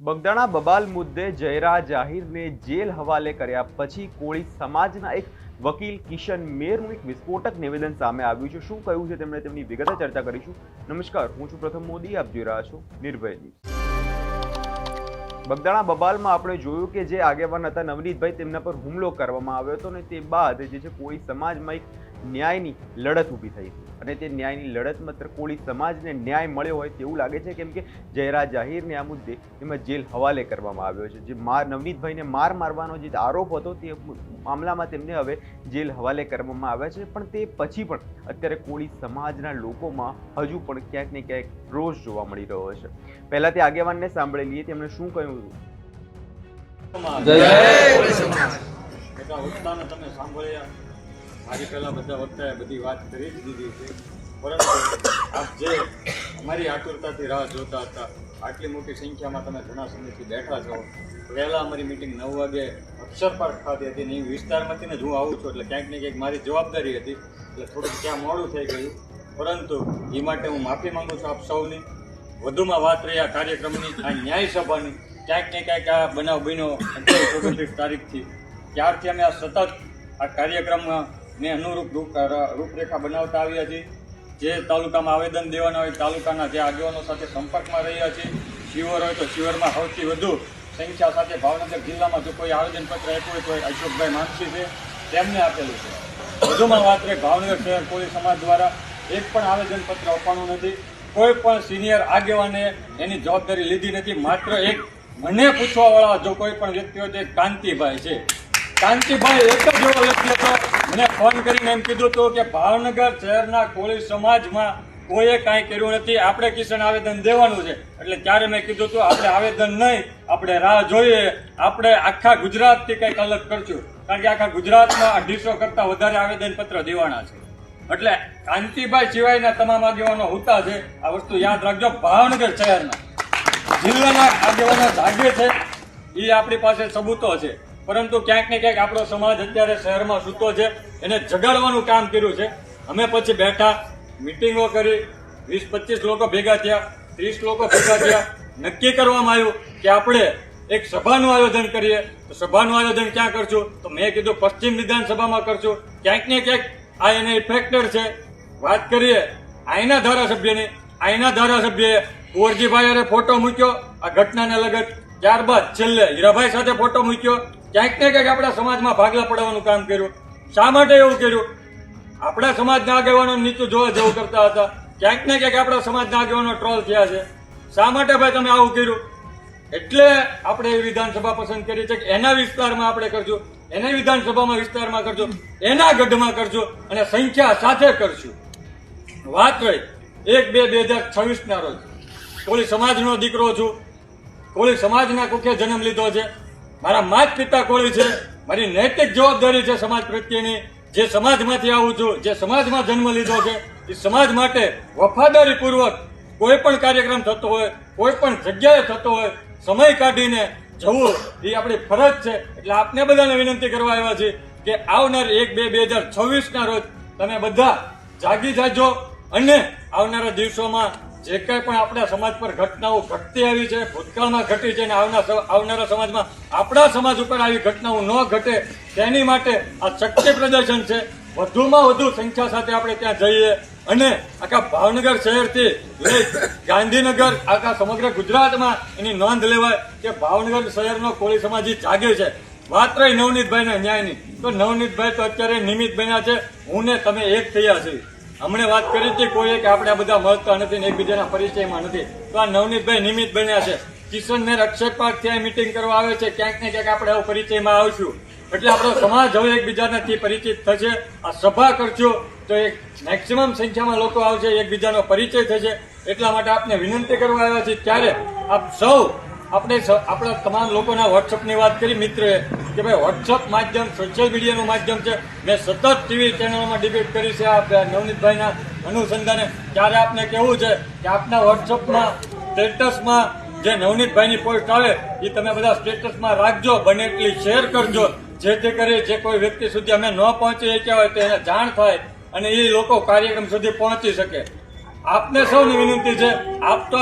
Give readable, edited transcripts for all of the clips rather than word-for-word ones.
બગદાણા બબાલ મુદ્દે જયરા જાહીરને જેલ હવાલે કર્યા પછી કોળી સમાજના એક વકીલ કિશન મેરનું એક વિસ્ફોટક નિવેદન સામે આવ્યું છે। શું કહ્યું છે તેમણે તેમની વિગતે ચર્ચા કરીશું। નમસ્કાર, હું છું પ્રથમ મોદી, આપ જોઈ રહ્યા છો નિર્ભય ન્યૂઝ। બગદાણા બબાલમાં આપણે જોયું કે જે આગેવાન હતા નવનીતભાઈ, તેમના પર હુમલો કરવામાં આવ્યો હતો અને તે બાદ જે છે કોળી સમાજમાં એક ન્યાયની લડત ઊભી થઈ અને તે ન્યાયની લડત માત્ર કોળી સમાજને ન્યાય મળ્યો હોય તેવું લાગે છે, કેમ કે જયરા જાહીરને આ મુદ્દે તેમાં જેલ હવાલે કરવામાં આવ્યો છે। જે નવનીતભાઈને મારવાનો જે આરોપ હતો તે મામલામાં તેમને હવે જેલ હવાલે કરવામાં આવ્યા છે। પણ તે પછી પણ અત્યારે કોળી સમાજના લોકોમાં હજુ પણ ક્યાંક ને ક્યાંક રોષ જોવા મળી રહ્યો છે। પહેલા તે આગેવાનને સાંભળી લઈએ, તેમણે શું કહ્યું હતું। મારી પહેલા બધા વખતે બધી વાત કરી જ દીધી છે, પરંતુ આપ જે અમારી આતુરતાથી રાહ જોતા હતા, આટલી મોટી સંખ્યામાં તમે ઘણા સમયથી બેઠા છો। પહેલાં અમારી મિટિંગ 9 વાગે અક્ષર પાર્ક ખાતી હતી ને એ વિસ્તારમાંથી જ હું આવું છું, એટલે ક્યાંક ને ક્યાંક મારી જવાબદારી હતી, એટલે થોડુંક ત્યાં મોડું થઈ ગયું, પરંતુ એ માટે હું માફી માંગુ છું આપ સૌની। વધુમાં વાત રહી આ કાર્યક્રમની, આ ન્યાય સભાની, ક્યાંક ને ક્યાંક આ બનાવ બન્યો 29 તારીખથી, ત્યારથી અમે આ સતત આ કાર્યક્રમમાં ને અનુરૂપ રૂપરેખા બનાવતા આવ્યા છીએ। જે તાલુકામાં આવેદન દેવાના હોય તાલુકાના જે આગેવાનો સાથે સંપર્કમાં રહ્યા છીએ। શિવર હોય તો શિવરમાં સૌથી વધુ સંખ્યા સાથે ભાવનગર જિલ્લામાં જો કોઈ આવેદનપત્ર આપ્યું હોય તો અશોકભાઈ માનસી છે, તેમને આપેલું છે। વધુમાં વાત રહી ભાવનગર શહેર કોળી સમાજ દ્વારા એક પણ આવેદનપત્ર આપવાનું નથી, કોઈ પણ સિનિયર આગેવાને એની જવાબદારી લીધી નથી। માત્ર એક મને પૂછવાવાળા જો કોઈ પણ વ્યક્તિ હોય તો એક કાંતિભાઈ છે। કાંતિભાઈ એક જ એવો વ્યક્તિ હતો, મને ફોન કરીને એમ કીધું હતું કે ભાવનગર શહેરના કોળી સમાજમાં કોઈએ કાંઈ કર્યું નથી, આપણે કિશન આવેદન દેવાનું છે। એટલે ત્યારે મેં કીધું હતું આપણે આવેદન નહીં, આપણે રાહ જોઈએ, આપણે આખા ગુજરાતથી કંઈક અલગ કરશું, કારણ કે આખા ગુજરાતમાં 250 કરતાં વધારે આવેદનપત્ર દેવાના છે। એટલે કાંતિભાઈ સિવાયના તમામ આગેવાનો હોતા છે, આ વસ્તુ યાદ રાખજો। ભાવનગર શહેરના જિલ્લાના આગેવાનો જાગે છે, એ આપણી પાસે સબૂતો છે, પરંતુ ક્યાંક ને ક્યાંક આપણો સમાજ અત્યારે શહેરમાં સૂતો છે, એને જગાડવાનું કામ કર્યું છે। અમે પછી બેઠા, મિટિંગો કરી, 20-25 લોકો ભેગા થયા, 30 લોકો ભેગા થયા, નક્કી કરવામાં આવ્યું કે આપણે એક સભાનું આયોજન કરીએ। તો સભાનું આયોજન ક્યાં કરશું? તો મેં કીધું પશ્ચિમ વિધાનસભામાં કરશું। ક્યાંક ને ક્યાંક આ એને ઇફેક્ટેડ છે। વાત કરીએ અહીંના ધારાસભ્યની, અહીંના ધારાસભ્યએ કુંવરજીભાઈ ફોટો મૂક્યો આ ઘટનાને લગત, ત્યારબાદ છેલ્લે હીરાભાઈ સાથે ફોટો મૂક્યો। ક્યાંક ને ક્યાંક આપણા સમાજમાં ભાગલા પડવાનું કામ કર્યું। શા માટે એવું કર્યું? આપણા સમાજના આગેવાનો નીચું જોવા જેવું કરતા હતા, ક્યાંક ને ક્યાંક આપણા સમાજના આગેવાનો ટ્રોલ થયા છે। શા માટે ભાઈ તમે આવું કર્યું? એટલે આપણે એ વિધાનસભા પસંદ કરી છે કે એના વિસ્તારમાં આપણે કરશું, એના વિધાનસભામાં વિસ્તારમાં કરશું, એના ગઢમાં કરશું અને સંખ્યા સાથે કરશું। વાત રહી 1-2-2026 રોજ કોળી સમાજનો દીકરો છું, કોળી સમાજના કુખે જન્મ લીધો છે, મારા માત પિતા કોળી છે, મારી નૈતિક જવાબદારી છે સમાજ પ્રત્યેની। જે સમાજમાંથી આવું છું, જે સમાજમાં જન્મ લીધો છે, એ સમાજ માટે વફાદારીપૂર્વક કોઈ પણ કાર્યક્રમ થતો હોય, કોઈ પણ જગ્યાએ થતો હોય, સમય કાઢીને જવું એ આપણી ફરજ છે। એટલે આપને બધાને વિનંતી કરવા આવ્યા છે કે આવનાર 1-2-2026 રોજ તમે બધા જાગી જાજો અને આવનારા દિવસોમાં જે કંઈ પણ આપણા સમાજ પર ઘટનાઓ ઘટતી આવી છે, ભૂતકાળમાં ઘટી છે, અને આવનારા સમાજમાં આપણા સમાજ ઉપર આવી ઘટનાઓ ન ઘટે તેની માટે આ શક્તિ પ્રદર્શન છે। વધુમાં વધુ સંખ્યા સાથે આપણે ત્યાં જઈએ અને આખા ભાવનગર શહેરથી લઈ ગાંધીનગર, આખા સમગ્ર ગુજરાતમાં એની નોંધ લેવાય કે ભાવનગર શહેરનો કોળી સમાજ જાગે છે। વાત રહી નવનીતભાઈના ન્યાયની, તો નવનીતભાઈ તો અત્યારે નિમિત્ત બન્યા છે, હું ને તમે એક થયા છીએ। હમણે વાત કરી હતી કોઈએ કે આપણે આ બધા મળતા નથી ને એકબીજાના પરિચયમાં નથી, તો આ નવનીતભાઈ નિમિત્ત બન્યા છે। કિશન મેર અક્ષર પાર્ક ત્યાં મિટિંગ કરવા આવે છે, ક્યાંક ને ક્યાંક આપણે આવો પરિચયમાં આવશું, એટલે આપણો સમાજ હવે એકબીજાનાથી પરિચિત થશે। આ સભા કરશો તો એક મેક્સિમમ સંખ્યામાં લોકો આવશે, એકબીજાનો પરિચય થશે। એટલા માટે આપને વિનંતી કરવા આવ્યા છીએ। ત્યારે આપ સૌ આપણે આપણા તમામ લોકોના વોટ્સઅપની વાત કરી મિત્રોએ કે ભાઈ વોટ્સઅપ માધ્યમ સોશિયલ મીડિયાનું માધ્યમ છે। મેં સતત ટીવી ચેનલોમાં ડિબેટ કરી છે આ નવનીતભાઈના અનુસંધાને। ત્યારે આપને કહેવું છે કે આપના વોટ્સઅપમાં સ્ટેટસમાં જે નવનીતભાઈની પોસ્ટ આવે એ તમે બધા સ્ટેટસમાં રાખજો, બને એટલી શેર કરજો, જેથી કરી જે કોઈ વ્યક્તિ સુધી અમે ન પહોંચી શક્યા હોય તો એને જાણ થાય અને એ લોકો કાર્યક્રમ સુધી પહોંચી શકે। આપને સૌની વિનંતી છે, આપ તો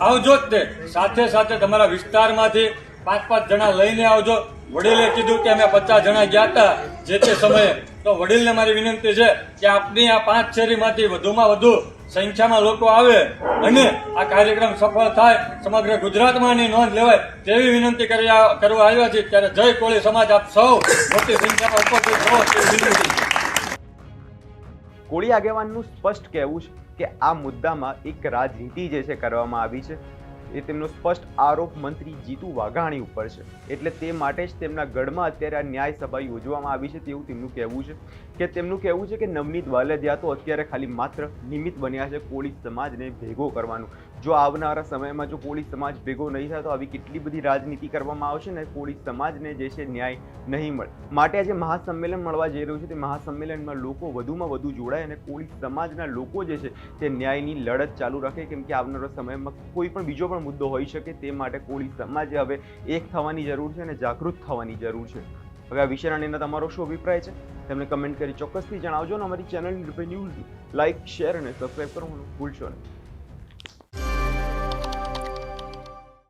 આવજો જ તે, સાથે સાથે તમારા વિસ્તારમાંથી 5-5 જણા લઈને આવજો. વડીલે કીધું કે અમે 50 જણા ગયા હતા જે તે સમયે, તો વડીલને મારી વિનંતી છે કે આપની આ 5 શેરીમાંથી વધુમાં વધુ સંખ્યામાં લોકો આવે અને આ કાર્યક્રમ સફળ થાય, સમગ્ર ગુજરાતમાં એની નોંધ લેવાય તેવી વિનંતી કરવા આવ્યા છે. ત્યારે જય કોળી સમાજ, આપ સૌ મોટી સંખ્યામાં ઉપસ્થિત રહો તેવી વિનંતી. કોળી આગેવાનનું સ્પષ્ટ કહેવું છે કે આ મુદ્દામાં એક રાજનીતિ જે છે કરવામાં આવી છે. એ તેમનો સ્પષ્ટ આરોપ મંત્રી જીતુ વાઘાણી ઉપર છે, એટલે તે માટે જ તેમના ગઢમાં અત્યારે આ ન્યાય સભા યોજવામાં આવી છે તેવું તેમનું કહેવું છે. તેમનું કહેવું છે કે નવનીત વાલદિયા તો અત્યારે ખાલી માત્ર નિમિત્ત બન્યા છે કોળી સમાજને ભેગો કરવાનું. જો આવનારા સમયમાં જો કોળી સમાજ ભેગો નહીં થાય તો આવી કેટલી બધી રાજનીતિ કરવામાં આવશે ને કોળી સમાજને જે છે ન્યાય નહીં મળે. માટે આજે મહાસંમેલન મળવા જઈ રહ્યું છે. તે મહાસંમેલનમાં લોકો વધુમાં વધુ જોડાય અને કોળી સમાજના લોકો જે છે તે ન્યાયની લડત ચાલુ રાખે, કેમ કે આવનારા સમયમાં કોઈ પણ બીજો પણ મુદ્દો હોઈ શકે. તે માટે કોળી સમાજે હવે એક થવાની જરૂર છે અને જાગૃત થવાની જરૂર છે. હવે આ વિષયના અંદર તમારો શું અભિપ્રાય છે તેમને કમેન્ટ કરી ચોક્કસથી જણાવજો અને અમારી ચેનલ નિર્ભય ન્યૂઝ લાઇક, શેર અને સબસ્ક્રાઇબ કરવાનું ભૂલશો નહીં.